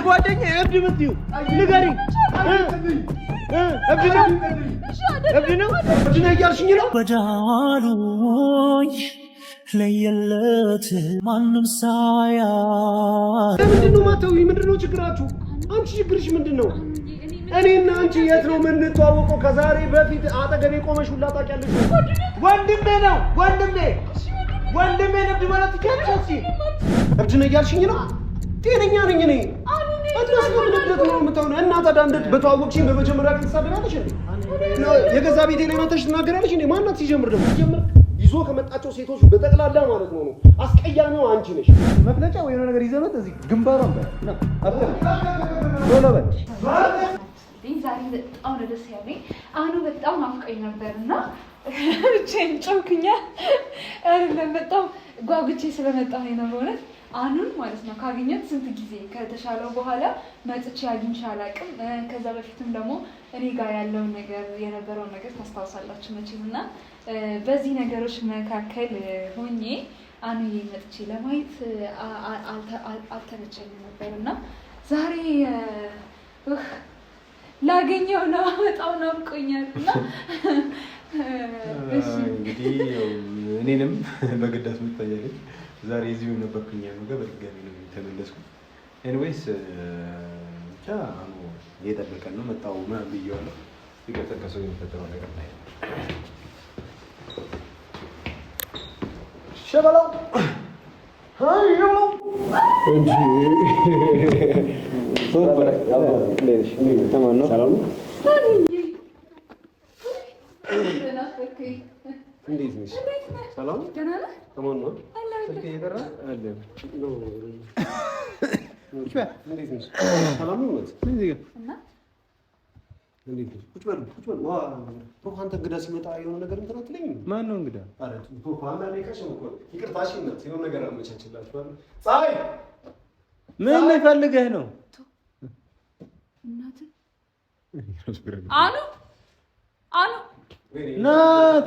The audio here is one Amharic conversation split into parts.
ጓደኛ እብድ ምትዩ ንገሪኝ እብድ ነው እያልሽኝ ነው ወዳሉኝ ለየለት ማንም ሳያ ምንድን ነው ማተው ምንድን ነው ችግራችሁ አንቺ ችግርሽ ምንድን ነው እኔና አንቺ የት ነው የምንተዋወቀው ከዛሬ በፊት አጠገቤ ቆመሽ ሁላ ታውቂያለሽ ወንድሜ ነው ወንድሜ እብድ ማለት ይቻላል እብድ ነው እያልሽኝ ነው ጤነኛ ነኝ እኔ አትመስልም ነው የምታውነው እና ታዲያ እንዴት በተዋወቅሽኝ በመጀመሪያ ቀን ትሳደባለሽ እንዴ የገዛ ቤቴ ላይ መተሽ ትናገራለሽ እንዴ ማናት ሲጀምር ደግሞ ይዞ ከመጣቸው ሴቶች በጠቅላላ ማለት ነው አስቀያሚው አንቺ ነሽ መፍለጫ ወይ የሆነ ነገር ይዘመት እዚህ ግንባሯን በና አፍተር ዶላበት ዛሬ በጣም ደስ ያለኝ አሁን በጣም ናፍቀኝ ነበርና ብቻዬን ጮክኛ አይደለም በጣም ጓጉቼ ስለመጣሁ ነው በእውነት አሁን ማለት ነው ካገኘት ስንት ጊዜ ከተሻለው በኋላ መጥቼ አግኝቼ አላውቅም ከዛ በፊትም ደግሞ እኔ ጋር ያለው ነገር የነበረው ነገር ታስታውሳላችሁ መቼምና በዚህ ነገሮች መካከል ሆኜ አንዬ መጥቼ ለማየት አልተመቸኝም ነበርና ዛሬ ላገኘው ነው በጣም ናፍቆኛልና እንግዲህ እኔንም በግዳት ምትጠያለኝ ዛሬ እዚሁ ነበርኩኝ ነው በድጋሚ ነው ተመለስኩት ኤኒዌይስ ብቻ አሁን እየጠበቀን ነው መጣው ምናምን ብዬዋለሁ ሲቀጠቀሰው የሚፈጠረው ነገር ላይ ሸበላው ሃዮ እንጂ ሰላም ነው እንዴት ነሽ ሰላም ደህና ነህ ከማን ነው ስልክ እየጠራ አለ ነው እንዴት ነሽ ሰላም ነው እና እንዴት ነሽ ቁጭ በል ዋ አንተ እንግዳ ሲመጣ የሆነ ነገር እንትን አትለኝም ማን ነው እንግዳ አረ ቶፋና ላይ ከሽም እኮ ይቅርታሽ እናት የሆነ ነገር አመቻችላችኋል ፀሐይ ምን ፈልገህ ነው እናት አኑ ና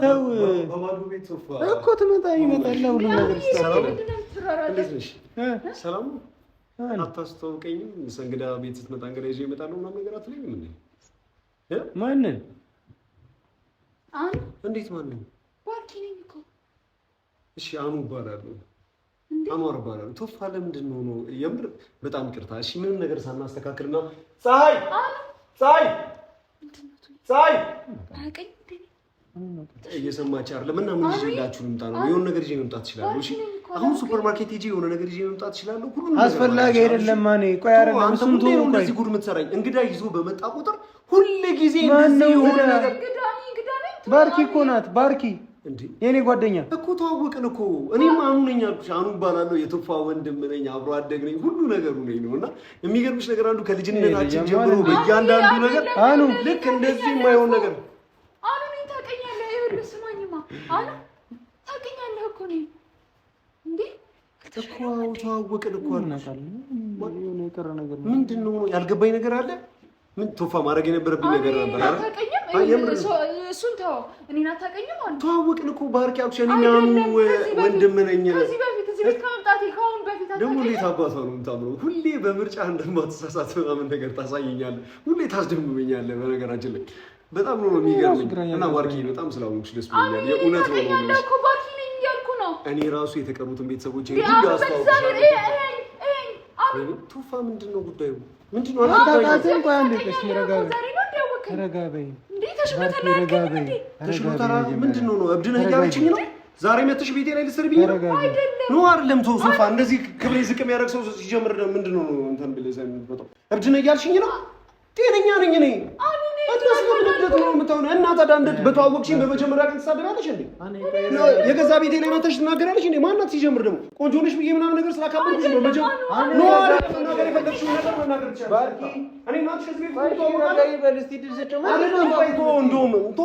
ተው በማዱ ቤት ሶፋ እኮ ትመጣ ይመጣል ሁሉ ነገር ሰላም አታስተዋውቀኝም እንግዳ ቤት ስትመጣ እንግዳ ይዤ እመጣለሁ ምናምን ነገር አትለኝም እንዴ ማንን አኑ እንዴት ማንን ባርኪ ነኝ እኮ እሺ አኑ እባላለሁ አማር እባላለሁ ቶፋ ለምንድን ነው የምር በጣም ይቅርታ እሺ ምንም ነገር ሳናስተካክልና ፀሐይ አቀኝ እየሰማች አይደለም እና ምን ይዤላችሁ ልምጣ ነው የሆነ ነገር ይዤ መምጣት እችላለሁ እሺ አሁን ሱፐርማርኬት ሄጄ የሆነ ነገር ይዤ መምጣት እችላለሁ ሁሉ ነገር አስፈላጊ አይደለም ማኔ ቆይ አይደለም እሱን ተው ቆይ እንደዚህ ጉድ የምትሰራኝ እንግዳ ይዞ በመጣ ቁጥር ሁሉ ጊዜ እንደዚህ የሆነ ነገር ባርኪ እኮ ናት ባርኪ እንዴ የኔ ጓደኛ እኮ ተዋወቅን እኮ እኔም አኑ ነኝ አልኩሽ አኑ እባላለሁ የቶፋ ወንድም ነኝ አብሮ አደግ ነኝ ሁሉ ነገሩ ነኝ ነውና የሚገርምሽ ነገር አንዱ ከልጅነታችን ጀምሮ በእያንዳንዱ ነገር አኑ ልክ እንደዚህ የማይሆን ነገር አኑ ታውቀኛለህ እኮ ነኝ እንዴ እኮ ተዋወቅን እኮ እናታለን የሆነ የቀረ ነገር ምንድነው ያልገባኝ ነገር አለ ምን ቶፋ ማድረግ የነበረብኝ ነገር ነበር አይደል እሱን ተው እኔን አታውቀኝም አንተ ተዋወቅን እኮ ባርኪ አክሽኒኛም ወንድም ነኝ ከዚህ በፊት እዚህ ቤት ከመምጣቴ ከአሁን በፊት ደግሞ እንዴት አባቷ ነው የምታምረው ሁሌ በምርጫ እንደማትሳሳት ምናምን ነገር ታሳየኛለህ ሁሌ ታስደምመኛለህ በነገራችን ላይ በጣም ነው የሚገርመኝ እና ባርኪ በጣም ስላወቅሽ ደስ ብሎኛል የእውነት ነው እኮ ባርኪ ነኝ እያልኩ ነው እኔ ራሱ የተቀሩትን ቤተሰቦቼ ሁሉ አስተዋውቃለሁ ቶፋ ምንድነው ጉዳዩ ምንድነው አታውቃትም ቆይ አንዴ ቆይ ረጋበይ ተሽሎታል ምንድነው ነው እብድ ነህ እያለችኝ ነው ዛሬ መተሽ ቤቴ ላይ ልትሰርብኝ ነው አይደለም ሶፋ እንደዚህ ክብሬ ዝቅ የሚያደርግ ሰው ሲጀምር ምንድነው ነው እንትን ብለህ የምትመጣው እብድ ነህ እያልሽኝ ነው ጤነኛ ነኝ እኔ አትመስልም ነው የምታውነው እና ታዲያ እንዴት በተዋወቅሽኝ በመጀመሪያ ቀን ትሳደባለሽ እንዴ የገዛ ቤቴ ላይ መተሽ ትናገራለሽ እንዴ ማናት ሲጀምር ደግሞ ቆንጆ ነሽ ብዬ ምናምን ነገር ስላካበርኩሽ ነው በመጀመሪያ ነው አይደል ነገር የፈለግሽው ነገር መናገር ትችላለሽ ባርኪ እኔ እናንተ ከዚህ በፊት ተዋውቃለን በልስቲ ድርሰጨማ አይደለም ቆይቶ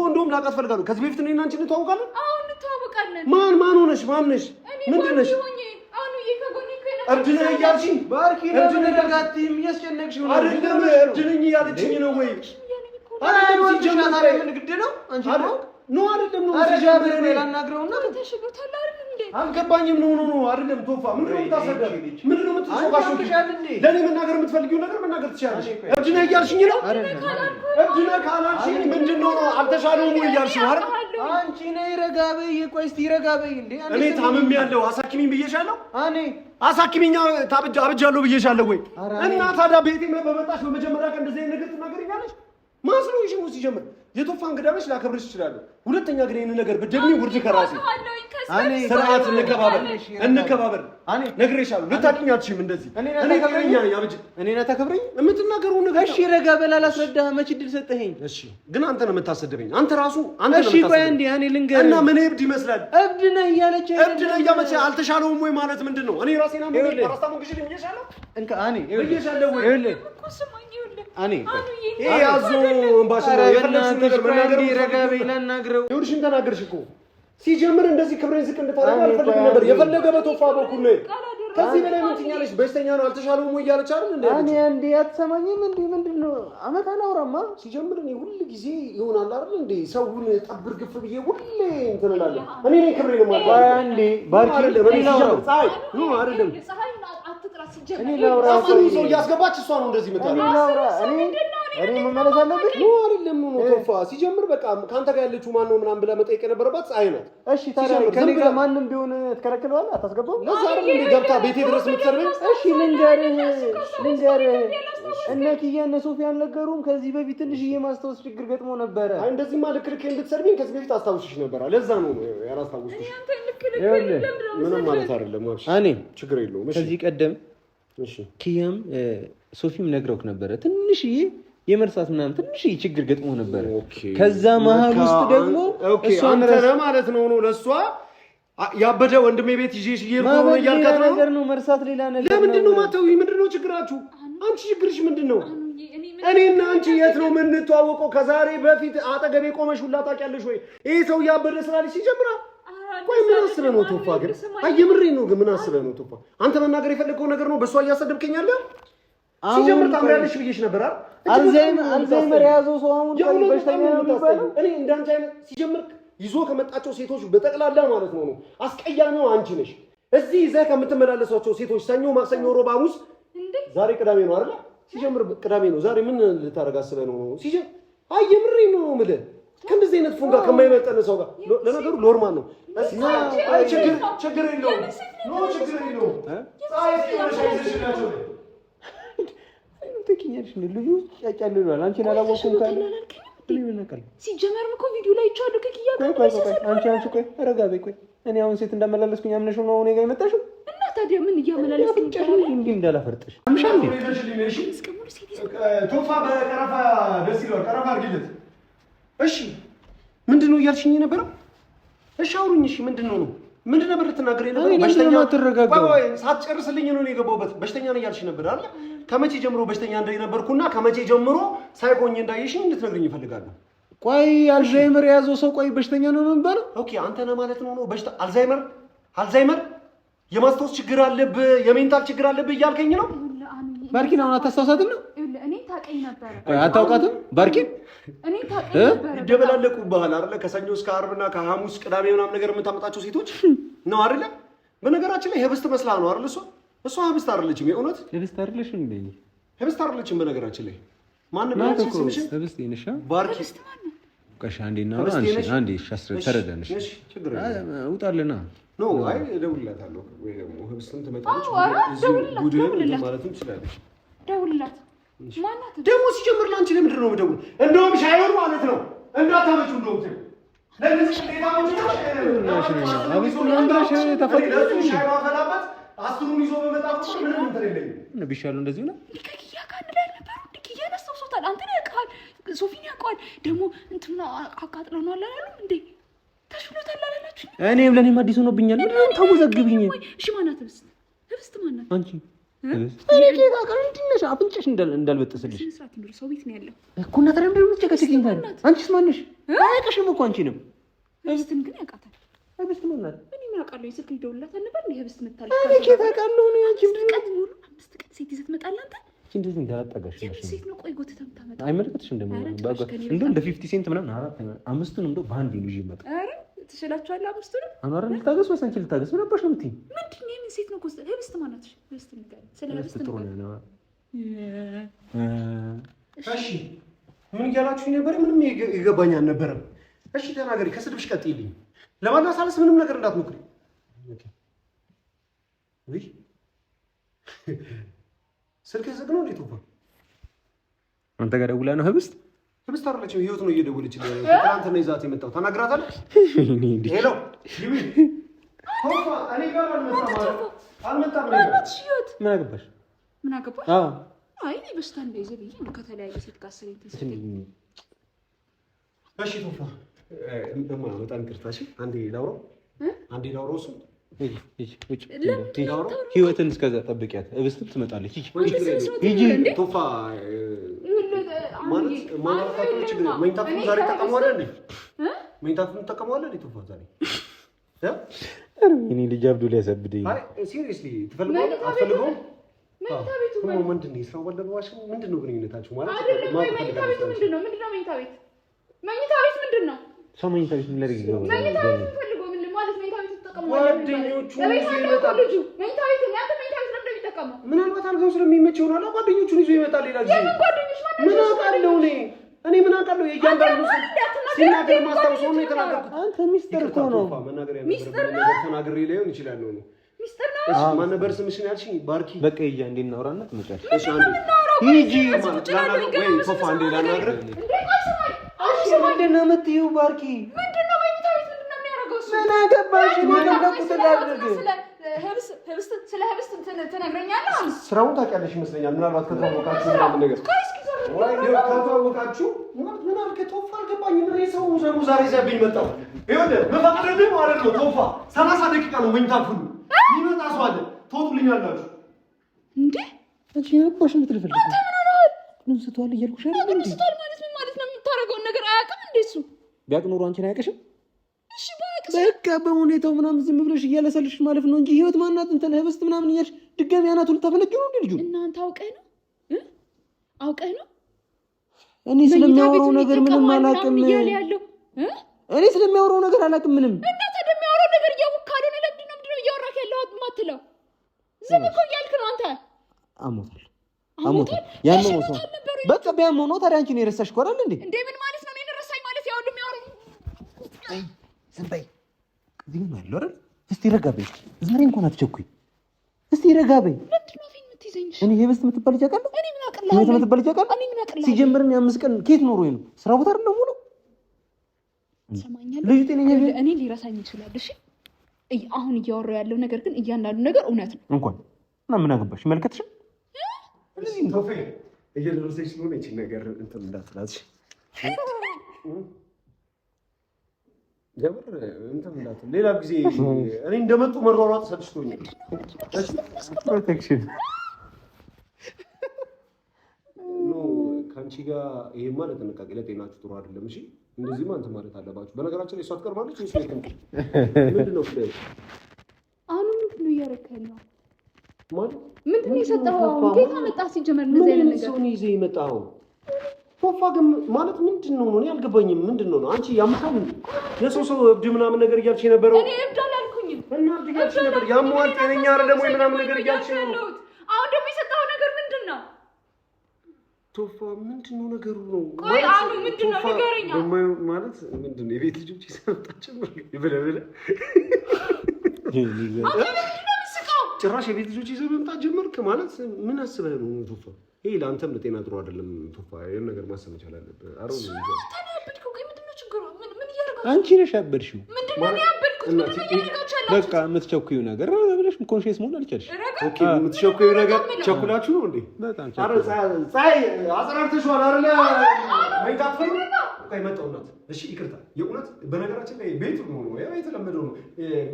እንደውም ላውቃት ፈልጋለሁ ከዚህ በፊት እኔ እና አንቺ እንተዋውቃለን አሁን እንተዋውቃለን ማን ሆነሽ ማን ነሽ ምንድን ነሽ እብድ ነህ እያልሽኝ ባርኪ እብድ ነህ ደጋግም እያስጨነቅሽው ነው አይደለም እብድ ነኝ እያለችኝ ነው ወይ አይደለም ሲጀምር ምን ግድ ነው አንቺ ነው ነው አይደለም ነው ሲጀምር እኔ ላናግረውና ተሽሎታል አይደል እንዴ አልገባኝም ነው አይደለም ቶፋ ምንድን ነው የምታሰደብ ምንድን ነው የምትጾጋሽው ለኔ መናገር የምትፈልጊው ነገር መናገር ትችያለሽ እብድ ነህ እያልሽኝ ነው እብድ ነህ ካላልሽኝ ምንድን ነው አልተሻለውም ወይ እያልሽኝ አይደል አንቺ ነይ ረጋ በይ ቆይ እስቲ ረጋ በይ እንዴ እኔ ታምሜያለሁ አሳክሚኝ ብዬሻለሁ እኔ አሳክሚኛ አብጃለሁ ብዬሻለሁ ወይ እና ታዲያ ቤቴ በመጣሽ በመጀመሪያ ቀን እንደዚህ አይነት ነገር ትናገሪኛለሽ ማስሎሽ ነው ሲጀምር የቶፋ እንግዳ ነሽ ላከብርሽ ይችላል ሁለተኛ ግን ይሄን ነገር በደምኝ ውርድ ከራሴ እኔ ስርዓት እንከባበር ነግሬሻለሁ ልታቂኝ አትችይም እንደዚህ እኔ ተከብረኛ ያብጅ እኔ ተከብረኝ የምትናገረው ነገር እሺ ረጋ በል አላስረዳህ መች ድል ሰጠኸኝ እሺ ግን አንተ ነው የምታሰደበኝ አንተ ራሱ አንተ ነው እሺ ቆይ እንዴ እኔ ልንገርህ እና ምን እብድ ይመስላል እብድ ነህ እያለች እብድ ነህ እያመቸ አልተሻለውም ወይ ማለት ምንድነው እኔ ራሴና ምን ራስታሙ ግሽ ልኝሻለሁ እንካ እኔ ልኝሻለሁ ወይ እኔ ይሄ ያዙ እንባሽ ነው የፈለግሽው ነገር መናገር ረጋ በይ ላናግረው ይኸውልሽን ተናገርሽ እኮ ሲጀምር እንደዚህ ክብሬን ዝቅ እንድታደርግ አልፈልግም ነበር የፈለገ በቶፋ በኩል ነው ከዚህ በላይ ምን ትኛለሽ በስተኛ ነው አልተሻለውም ወይ እያለች አይደል እንዴ እኔ እንዴ አትሰማኝም እንዴ ምንድነው አመት አላወራማ ሲጀምር እኔ ሁሉ ጊዜ ይሆናል አይደል እንዴ ሰውን ጠብር ግፍ ብዬ ሁሌ እንትን እላለሁ እኔ ነኝ ክብሬን ማለት እንዴ ባርኪ ሲጀምር ፀሐይ ነው አይደለም እኔ ላውራ ሰው እያስገባች እሷ ነው እንደዚህ የምታደርገው እኔ መመለስ አለብኝ ነው አይደለም ነው ቶፋ ሲጀምር በቃ ካንተ ጋር ያለችው ማን ነው ምናምን ብለህ መጠየቅ የነበረባት ፀሐይ ናት እሺ ታዲያ ከኔ ጋር ማንንም ቢሆን ትከለክለዋለህ አታስገባው ለዛ አይደል እንዴ ገብታ ቤቴ ድረስ የምትሰርበኝ እሺ ልንገርህ እነ ኪያ እነ ሶፊያን ነገሩም ከዚህ በፊት ትንሽዬ ማስታወስ ችግር ገጥሞ ነበረ አይ እንደዚህማ ልክልክ እንድትሰርብኝ ከዚህ በፊት አስታውስሽ ነበር ለዛ ነው ያላስታውስሽ ምንም ማለት አይደለም እኔ ችግር የለውም እሺ ከዚህ ቀደም እሺ ኪያም ሶፊም ነግረውክ ነበረ ትንሽዬ የመርሳት ምናምን ትንሽዬ ችግር ገጥሞ ነበረ ከዛ መሀል ውስጥ ደግሞ እሷን ማለት ነው ለሷ ያበደ ወንድሜ ቤት ይዤሽ ይርቆ ያልካት ነው መርሳት ሌላ ነገር ለምንድነው ማተው ምንድነው ችግራችሁ አንቺ ችግርሽ ምንድነው እኔና አንቺ የት ነው የምንተዋወቀው ከዛሬ በፊት አጠገቤ ቆመሽ ሁላ ታውቂያለሽ ወይ ይሄ ሰው ያበደ ስላለሽ ይጀምራል ቆይ ምን አስበህ ነው ቶፋ ግን አየምሬ ነው ግን ምን አስበህ ነው ቶፋ አንተ መናገር የፈለከው ነገር ነው በሷ እያሰደብከኝ ያለ ሲጀምር ታምሪያለሽ ብዬሽ ነበር አልዛይመር ያዘው ሰው አሁን ቆይ በሽተኛ ነው የሚባለው እኔ እንዳንቺ አይነት ሲጀምር ይዞ ከመጣቸው ሴቶች በጠቅላላ ማለት ነው አስቀያሚው አንቺ ነሽ እዚህ ይዘህ ከምትመላለሷቸው ሴቶች ሰኞ ማክሰኞ ሮብ ሐሙስ ዛሬ ቅዳሜ ነው አይደል ሲጀምር ቅዳሜ ነው ዛሬ ምን ልታረጋ አስበህ ነው ሲጀምር አየምሬ ነው የምልህ ከእንደዚህ አይነት ፉንጋ ከማይመጠን ሰው ጋር ለነገሩ ኖርማል ነው አይ ችግር የለውም ችግር የለውም ተኪኛልሽ ነው ልዩ ያጫልሏል አንቺን አላወኩም ካለ ሲጀመርም እኮ ቪዲዮ ላይ ይቻሉ ከኪያ ጋር አንቺ ቆይ ረጋ በይ ቆይ እኔ አሁን ሴት እንዳመላለስኩኝ አምነሽው ነው እኔ ጋር የመጣሽው እና ታዲያ ምን እያመላለስኩኝ እንዴ እንዳላፈርጥሽ አምሻል ቶፋ በቀረፋ ደስ ይላል ቀረፋ አርግለት እሺ ምንድነው እያልሽኝ ነበር እሺ አውሩኝ እሺ ምንድነው ነበር ልትናገር የነበረው በሽተኛ ተረጋጋው ሳትጨርስልኝ ነው የገባሁበት በሽተኛ ነው እያልሽ ነበር አይደል ከመቼ ጀምሮ በሽተኛ እንደነበርኩና ከመቼ ጀምሮ ሳይቆኝ እንዳይሽኝ እንድትነግሪኝ እፈልጋለሁ ቆይ አልዛይመር ያዘው ሰው ቆይ በሽተኛ ነው የሚባለው ኦኬ አንተ ነህ ማለት ነው በሽታ አልዛይመር የማስታወስ ችግር አለብህ የሜንታል ችግር አለብህ እያልከኝ ነው ባርኪን አሁን አታስታውሳትም ነው እኔ ታውቀኝ ነበር አታውቃትም ባርኪን እኔ ታውቀኝ ነበር ይደበላለቁብሃል አይደል ከሰኞ እስከ ዓርብና ከሐሙስ ቅዳሜ ምናምን ነገር የምታመጣቸው ሴቶች ነው አይደል በነገራችን ላይ ህብስት መስላ ነው አይደል እሷ ህብስት አይደለችም የእውነት ህብስት አይደለችም እንዴ ህብስት አይደለችም በነገራችን ላይ ማን ነው ህብስት ይነሻ ባርኪ ቀሻ አንዴና አንዴ ሻስረ ተረዳንሽ ችግር ውጣለና ኖ አይ እደውልላታለሁ ወይ ደግሞ ህብስትን ትመጣለች ጉድ ማለትም ትችላለች ደውልላት ማናት ደግሞ ሲጀምር ላንቺ ለምንድን ነው የምደውል እንደውም ሻይሆን ማለት ነው እንዳታመጪው እንደውም ለዚህ ሌላዎች ነው አብስ ለምንድነሽ ተፈጥሮ ሻይባ ፈላበት አስሩን ይዞ በመጣው ምንም እንትን የለኝም እና ቢሻሉ እንደዚህ ነው ከኪያ ጋር ላይ ነበር ኪያ ያስተውሶታል አንተ ያውቃል ሶፊን ያውቃል ደግሞ እንትና አቃጥለናል አላለም እንዴ ተሽሎታል አላላችሁ እኔም ለኔ አዲስ ሆኖብኛል ምንም ታወዘግብኝ እሺ ማናት ህብስት ማናት አንቺ እኔ ጌታ ቀንዲነሽ አፍንጭሽ እንዳልበጥስልሽ ስራት ነው ሰው ቤት ነው ያለው እኮ እና ተረም ደግሞ ተከሰኪኝ ታዲያ አንቺስ ማንሽ አያውቅሽም እኮ አንቺንም ህብስትን ግን ያውቃታል ህብስት ማናት እኔ ማውቃለሁ የስልክ ይደውልላት ነበር ነው ህብስት መጣለች እኔ ጌታ ቀን ነው አንቺ ቀጥ ሙሉ 5 ቀን ሴት ይዘት መጣል አንተ እንደዚህ እንዳላጠጋሽ ሴት ነው። ቆይ ጎትተህ የምታመጣው አይመለከትሽም። እንደው እንደ 50 ሴንት ምናምን አምስቱን እንደው በአንድ ይዤ መጣ። ኧረ ትችላችኋለህ። አምስቱንም አማራ ልታገስ ወይስ አንቺ ልታገስ? ምን አባሽ ነው የምትይኝ? ምንድን ነው የምን ሴት ነው? ህብስት ማናት? ህብስት ንገረኝ። ስለ ህብስት ጥሩ ነው። እሺ ምን እያላችሁኝ ነበር? ምንም ይገባኝ አልነበረም። እሺ ተናገሪ፣ ከስድብሽ ቀጥይልኝ። ለማላሳለስ ምንም ነገር እንዳትሞክሪ። ወይ ስልክ ዝግ ነው እንዴ? ቶፋ አንተ ጋር ደውላ ነው? ህብስት አይደለችም፣ ህይወት ነው እየደወለች። ትናንትና ይዛት የመጣው ተናግራታለህ? ሄሎ ይሚ ቶፋ እኔ ጋር አልመጣም። ምን አገባሽ? ምን አገባሽ? አይ እኔ በስታ እንደይዘ ብዬ ነው ከተለያየ ሴት ጋር ስለኝ ተሰጠኝ። እሺ ቶፋ እንደማ በጣም ይቅርታሽ። አንዴ ላውራው እሱ ህይወትን እስከዛ ጠብቂያት። ህብስትም ትመጣለች። ሂጂ ቶፋ ማለት ችግር መኝታ ክፍሉ ዛሬ ተጠቀመዋለህ እንዴ? መኝታ ክፍሉ ተጠቀመዋለህ እንዴ? ቶፋ ዛሬ እኔ ልጅ አብዱ ሊያሳብደኝ። አይ ሲሪየስሊ ትፈልገዋለህ? አትፈልገውም? መኝታ ቤቱ ምንድን ነው? የስራው ባልደረባሽ ምንድን ነው ግንኙነታችሁ? ማለት መኝታ ቤቱ ምንድን ነው? መኝታ ቤት ምንድን ነው? ሰው መኝታ ቤት ምን ላድርግ ይገባል? መኝታ ቤት ፈልጎ ምን ማለት መኝታ ቤት ተጠቀመው? ጓደኞቹ ይመጣል። መኝታ ቤት ያንተ መኝታ ቤት ለምን እንደሚጠቀመው? ምናልባት አልጋው ስለሚመች ይሆናል። ጓደኞቹን ይዞ ይመጣል። ሌላ ጊዜ የምን ጓደኞች ማለት ምን አውቃለሁ እኔ ምን አውቃለሁ? የእያንዳንዱ ሲናገር ማስታወሰው ነው የተናገርኩት። አንተ ሚስጥር እኮ ነው። መናገር ያለበት ነገር ተናግሬ ላይሆን ይችላል ነው ሚስጥር ነው። እሺ ማን ነበር ስምሽን ያልሽኝ? ባርኪ። በቃ ይያ እንዴ እናውራና ትመጫለሽ። እሺ አንዴ ሂጂ ማለት ወይ ቶፋ አንዴ ላናግርህ። ምንድን ነው የምትይው? ባርኪ ምንድን ነው መኝታ ቤት ምንድን ነው የሚያደርገው? ምን አገባሽ? እንደለቁት ላድርግ። ስለ ህብስት ትነግረኛለህ? ስራውን ታውቂያለሽ ይመስለኛል። ምናልባት ከተዋወቃችሁ ምናምን ነገር ከተዋወቃችሁ ምን አልከ? ቶፋ አልገባኝም። እኔ ሰው ዛሬ ዘብኝ መጣሁ። ይኸውልህ መፈቅደልህ ማለት ነው ቶፋ 30 ደቂቃ ነው መኝታ ክፍሉ ይመጣ ሰው አለ። ትወጡልኛላችሁ እንዴ? አንቺ ያባሽ ምትልፈልግ አንተ ምን ሆነሃል? ምን ስትዋል እያልኩሽ አይደል እንዴ? ስትዋል ማለት ምን ማለት ነው? የምታረገውን ነገር አያውቅም እንዴ እሱ? ቢያውቅ ኖሮ አንቺን አያውቅሽም። እሺ ባያውቅስ? በቃ በሁኔታው ምናምን ዝም ብለሽ እያለሰልሽ ማለፍ ነው እንጂ ህይወት ማናት እንትን ህብስት ምናምን እያልሽ ድጋሚ አናቱ ልታፈነቂ ነው እንዴ? ልጁ እናንተ አውቀህ ነው እኔ ስለሚያወራው ነገር ምንም አላውቅም። እኔ ስለሚያወራው ነገር አላውቅም ምንም። እና ታዲያ የሚያወራው ነገር እያወቅህ ካልሆነ ለምንድን ነው እያወራህ ያለው የማትለው? ዝም እኮ እያልክ ነው አንተ። አሞታል ያመመው ሰው በቃ ቢያመው ነው። ታዲያ አንቺ ነው የረሳሽ እኮ አይደል እንዴ? እንዴ ምን ማለት ነው? እኔን ረሳኝ ማለት ያው የሚያወራው ዝም በይ። እዚህ ምን አለ አይደል? እስቲ ረጋ በይ። ዛሬ እንኳን አትቸኩይ። እስቲ ረጋ በይ። ምንድን ነው ፊልም የምትይዘኝ? እኔ ህብስት የምትባል ልጅ አውቃለሁ። እኔ ምን አውቃለሁ? የምትባል ልጅ አውቃለሁ። ሲጀምርን የ5 ቀን ኬት ኖሮ ነው ስራ ቦታ አይደለም ሙሉ ሰማኛለህ። ልጅ ጤነኛ እኔ ሊረሳኝ ይችላል። እሺ አሁን እያወራሁ ያለው ነገር ግን እያንዳንዱ ነገር እውነት ነው። እንኳን እና ምን አገባሽ? መልከትሽ እዚህ ቶፌ እየደረሰች ስለሆነ እቺ ነገር እንትን እንዳትላሽ ጀምር እንትን እንዳትል። ሌላ ጊዜ እኔ እንደመጡ መሯሯጥ ሰልችቶኛል። ፕሮቴክሽን ከአንቺ ጋር ይሄማ ለጥንቃቄ ለጤናችሁ ጥሩ አይደለም። እሺ እንደዚህማ እንትን ማለት አለባችሁ። በነገራችን ላይ እሷ ትቀርባለች ወይስ ምንድን ነው? አሁን ምንድን ነው እያደረክ ያለው? ማለት ምንድን ነው የሰጠኸው? አሁን ከየት አመጣህ? ሲጀመር እንደዚህ አይነት ነገር ምን ይዘህ የመጣኸው? ቶፋ ግን ማለት ምንድን ነው? እኔ አልገባኝም። ምንድን ነው አንቺ ያምታል የሰው እብድ ምናምን ነገር እያልሽ የነበረው? እኔ እብድ አላልኩኝም። እና እብድ እያልሽ ነበር። ያሟል ጤነኛ አይደለም ወይ ምናምን ነገር እያልሽ ነው። አሁን ደግሞ የሰጠኸው ነገር ምንድን ነው? ቶፋ ምንድን ነው ነገሩ? ነው ቆይ አሉ ምንድን ነው ንገረኝ። ማለት ምንድን ነው የቤት ልጆች ይሰጣቸው ይበለበለ ጭራሽ የቤት ልጆች ይዘህ መምጣት ጀመርክ ማለት ምን አስበህ ነው ቶፋ? ይሄ ለአንተም ለጤና ጥሩ አይደለም ቶፋ። ይሄን ነገር ማሰብ መቻል አለብህ። አሮ ነው አንቺ ነሽ ያበድሽው። በቃ የምትቸኩይው ነገር ብለሽ ኮንሽስ መሆን አልቻልሽ። ኦኬ የምትቸኩይው ነገር ቸኩላችሁ ነው እንዴ? በጣም አረ ፀሐይ አጽራርተሽዋል አይደለ? መይታት ፈሩ ቆይ መጣው እናት። እሺ ይቅርታ የእውነት በነገራችን ላይ ቤቱ ነው ነው ያው የተለመደው ነው።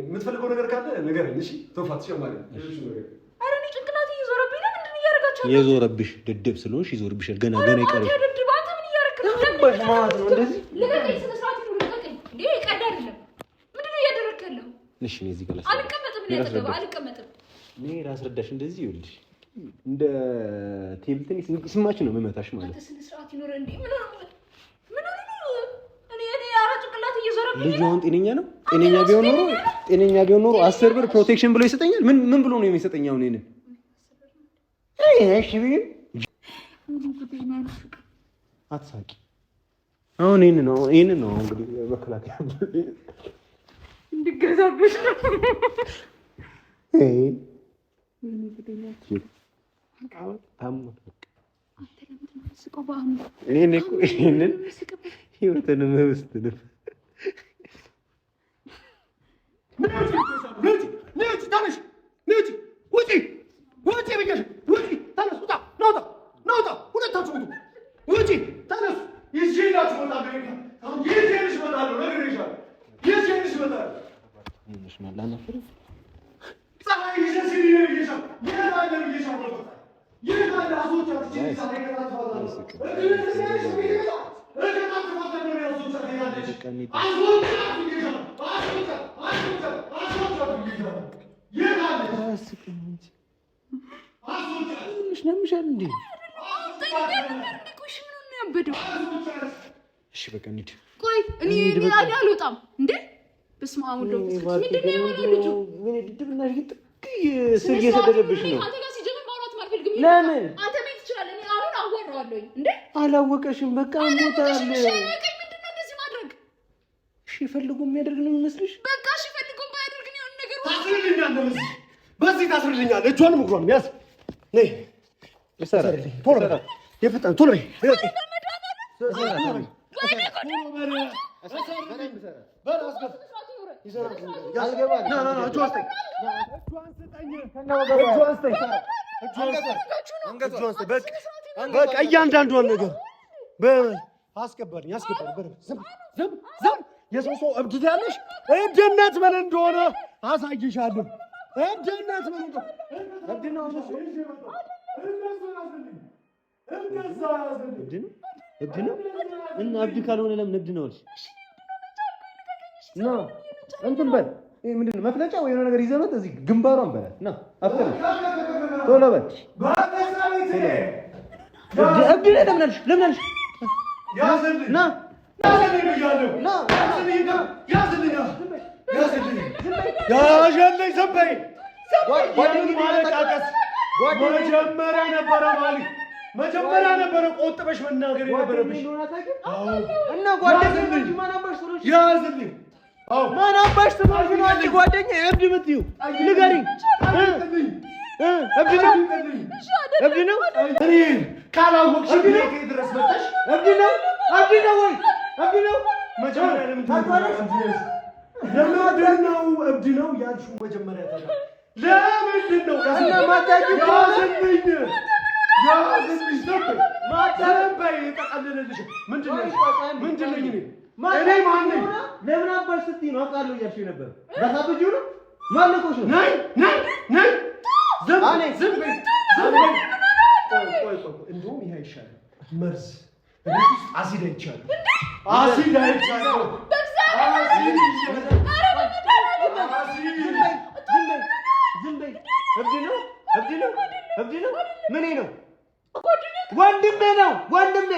የምትፈልገው ነገር ካለ ንገረኝ። እሺ ቶፋ ተጨማሪ እሺ ነገር አረ እኔ ጭንቅላቴ እየዞረብኝ ነው። ምንድን ነው እያደረጋችሁ? የዞረብሽ ድድብ ስለሆንሽ ይዞርብሻል። ገና ይቀርሽ ድድብ። አንተ ምን እያደረክ ነው? ባሽ ማለት ነው እንደዚህ ልቀቀኝ። ስነ ስርዓት ነው ልቀቀኝ። እንዴ ቀልድ አይደለም። ምንድን ነው እያደረክ ያለው? እሺ ነው እዚህ ጋር አልቀመጥም። እኔ አልቀመጥም። እኔ ላስረዳሽ። እንደዚህ ይኸውልሽ እንደ ቴብል ቴኒስ ስማች ነው መመታሽ ማለት ነው። ስነ ስርዓት ይኖር እንዴ? ምን ነው እኔ አራጭ ቅላት እየዞረብኝ ልጅ አሁን ጤነኛ ነው። ጤነኛ ቢሆን ኖሮ 10 ብር ፕሮቴክሽን ብሎ ይሰጠኛል። ምን ብሎ ነው የሚሰጠኝ? አሁን እኔ እሺ ቢል አትሳቂ። አሁን ይሄን ነው እንግዲህ መከላከያ እንድገዛብሽ ነው። ህይወትን መብስት ነው። እሺ በቃ እንሂድ። ቆይ እኔ አልወጣም እንዴ? በስመ አብ ወልድ ወመንፈስ ቅዱስ። ምንድን ነው የሆነው ልጁ? ምን ድድብናሽ ስር እየሰደደብሽ ነው። አንተ ጋር ሲጀምር ማውራት አልፈልግም። ለምን አንተ ቤት ትችላለህ? እኔ አሁን አወራዋለሁኝ እንዴ? አላወቀሽም። በቃ ሞታል። እሺ ምንድን ነው እንደዚህ ማድረግ? እሺ ፈልጎ የሚያደርግ ነው የሚመስልሽ? በቃ እሺ ፈልጎ ባያደርግ ነው የሆነ ነገር ታስርልኛለህ። በዚህ ታስርልኛለህ። እጇንም እግሯንም ያዝ። ነይ ይሰራልኝ። ቶሎ በል የፈጠነ ቶሎ በይ። በቃ እያንዳንዷን ነገር አስገባልኝ። የሰው ሰው እብድ ያለሽ እብድነት ምን እንደሆነ አሳይሻለሁ። እብድነት ምን እንደሆነ እብድ ነው እና እብድ ካልሆነ ለምን እብድ ነው አልሽ? ነው እንትን በል ምንድን ነው መፍለጫ ወይ የሆነ ነገር ይዘህ መጥ እዚህ ግንባሯን በላት ና አፍተር ቶሎ በል እብድ ነህ። ለምን አልሽ? ያዝልኝ ና ያዝልኝ ብያለሁ። ና ያዝልኝ ዝም በይ። መጀመሪያ ነበረ ቆጥበሽ መናገር የነበረብሽ እና ጓደኛዬ ያዝልኝ። ማን አባሽ ትኖርሽ ነው አንቺ ጓደኛ እብድ የምትይው? ንገሪኝ። እብድ ነው እኔ ካላወቅሽ ቤቴ ድረስ መጣሽ። እብድ ነው ወይ? እብድ ነው መጀመሪያ ለምንድን ነው እብድ ነው ያልሽው? መጀመሪያ ለምንድን ነው ያዝልኝ ምንድን ነኝ እኔ? ማን ነኝ? ለምን አባሽ ስትይ ነው አውቃለሁ እያልሽኝ ነበር። ዳሳብጂው ነው ማለቆሽ ነው። ነይ ዝም በይ። ቆይ እንደውም ይሄ አይሻልም? መርዝ አሲድ አይቻልም። ዝም በይ። እብድ ነው ምን ነው? ወንድሜ ነው። ወንድሜ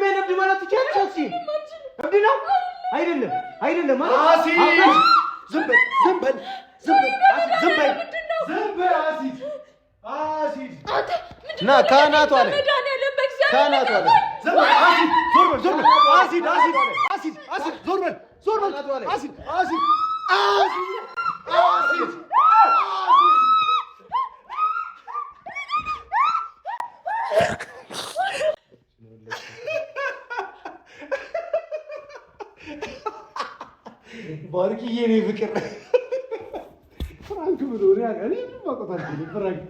ነው እብድ ማለት ትችያለሽ? እብድ ነው አይደለም ማለት ዝም በል አሲድ ና ካናቱ አለ ዞር በል አሲድ ባርኪዬ የኔ ፍቅር ፍራንክ ብሎ እኔ ማቆጣት ፍራንክ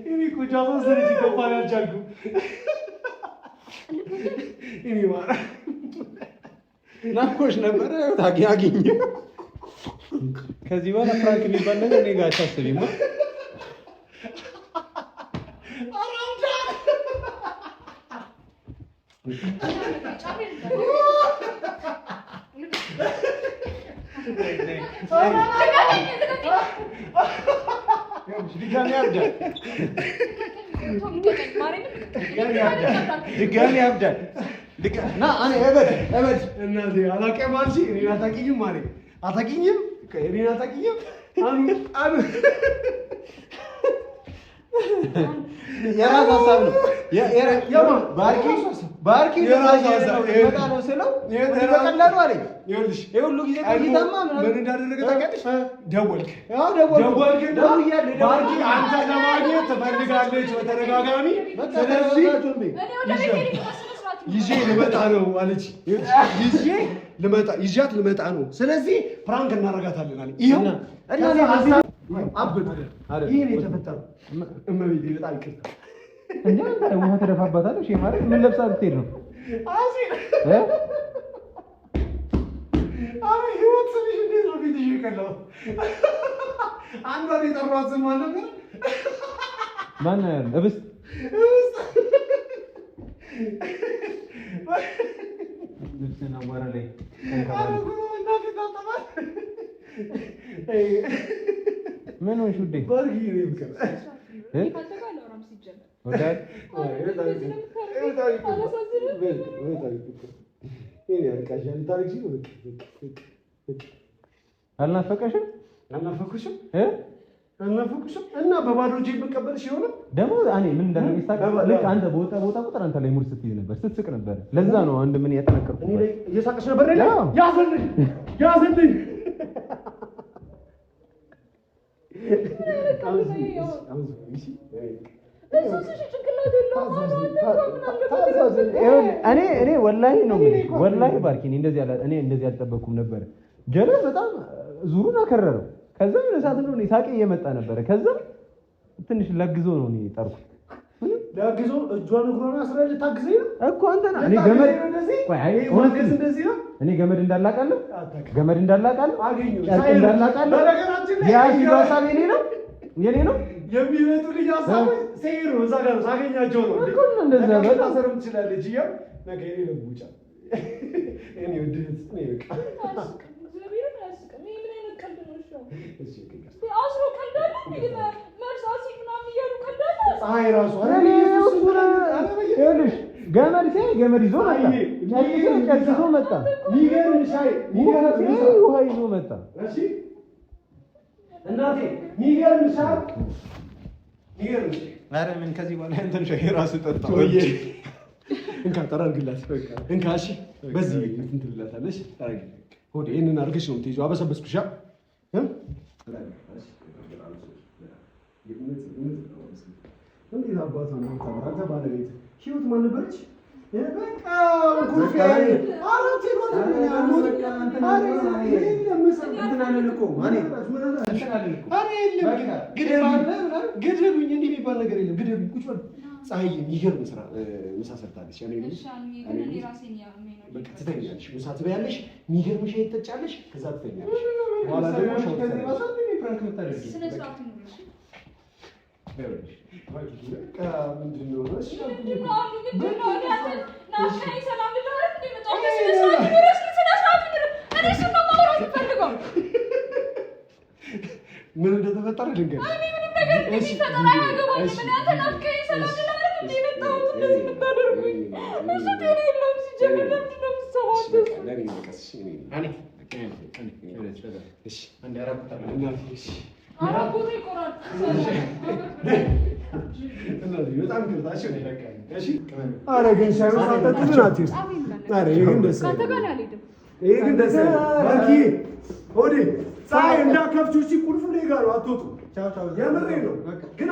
እኔ እኮ ጃዛን ሰርቼ ገባን አልቻልኩም። እኔ ማራ ናፍቆሽ ነበረ አገኘ። ከዚህ በኋላ ፍራንክ የሚባል ነገር እኔ ጋር አታስቢማ። ድጋሚ ያብዳል። ድጋሚ ያብዳል። ና እኔ እበድ እናቴ አላውቅም አልሽ። እኔን አታውቂኝም ማለት አታውቂኝም። እኔን አታውቂኝም። አኑ የራስ ሀሳብ ነው። ባርኪ የራስ ሀሳብ ነው ስለው በቀላሉ አለኝ። ይኸውልሽ ሁሉ ጊዜ ቆይታማ ምን እንዳደረገ ታውቂያለሽ? ደወልክ ባርኪ አንተ ለማግኘት ትፈልጋለች በተደጋጋሚ። ስለዚህ ይዤ ልመጣ ነው አለች። ይዣት ልመጣ ነው። ስለዚህ ፕራንክ እናደርጋታለን አለኝ። ይኸው እና ይሄን የተፈጠረው እመቤቴ በጣም ይቅርታ። እንዴ አንተ ደግሞ ተደፋባታለህ። እሺ ማለት ምን ለብሳ ልትሄድ ነው? አይ ህይወት ስልሽ እንዴት ነው ፊትሽ የቀላው? አንዷን የጠሯት ስም ማን ነበር? ማን ነው? እብስት ልብስና ወራ ላይ ምን ሆንሽ ውዴ? ባርጊ ነው ይብከል አልናፈቀሽም? አልናፈኩሽም? እና በባዶ እጄ ብቀበልሽ ይሆናል። ደግሞ እኔ ምን እንደሚታወቅ ልክ አንተ በወጣ ቁጥር አንተ ላይ ሙድ ስትይዝ ነበር፣ ስትስቅ ነበር። ለዛ ነው አንድ ምን ያጠነቀርኩ እኔ ላይ እየሳቅሽ ነበር። ያዘልኝ እኔ ወላሂ ነው ወላሂ ባርኪ እንደዚህ አልጠበኩም ነበር። ጀለል በጣም ዙሩን አከረረው። ከዛ የሆነ ሰዓት ነው ሳቄ እየመጣ ነበረ። ከዛ ትንሽ ለግዞ ነው እኔ ጠርኩት። ለግዞ እጇን እግሯን አስረል ታግዘኝ ነው እኮ አንተ ነህ። እኔ ገመድ እንዳላቃለሁ ገመድ እንዳላቃለሁ ጨርቅ እንዳላቃለሁ ያዚ ሀሳብ የኔ ነው የሚመጡ ልጅ ሀሳብ ሲሩ እዛ ጋር ሳገኛቸው ነው እኮ እንደዛ በጣም ታሰርም ትችላለች። ይሄው ነገ እኔ ነው ቡጫ እኔ ወድህት ነው ይበቃ ገመድ ይዞ መጣ። ውሃ ይዞ መጣ። እናቴ ሚገርም ሻል ኧረ ምን ከዚህ በኋላ እንትን ሻይ እራስህ ጠጣ። እንካ ጠራርግላት በቃ እንካ። እሺ በዚህ እንትን ትልላታለሽ። ሆዴ ይሄንን አድርገሽ ነው የምትይዘው። አበሰበስኩሽ እንዴት አባቷ ነው ታባታ ባለቤት ህይወት ማን ነበረች? በቃ ግደሉኝ እንዲህ የሚባል ነገር የለም። ግደሉኝ ቁጭ በል። ፀሐይ የሚገርም ስራ ምሳ ሰርታለች። በቃ ትተኛለሽ፣ ምሳ ትበያለሽ፣ የሚገርም ሻይ ትጠጫለሽ፣ ከዛ ትተኛለሽ። በኋላ ደግሞ ምን እንደተፈጠረ ድንገት በጣም ግርታቸው ነው ይለቃል። እሺ አረ ግን ሳይሆን ሳጠጡ ናት። አረ ይሄ ግን ደስ ባርኪ ሆዴ ፀሐይ እንዳከፍቹ ቁልፉ ላይ ጋር አትወጡ። የምሬ ነው።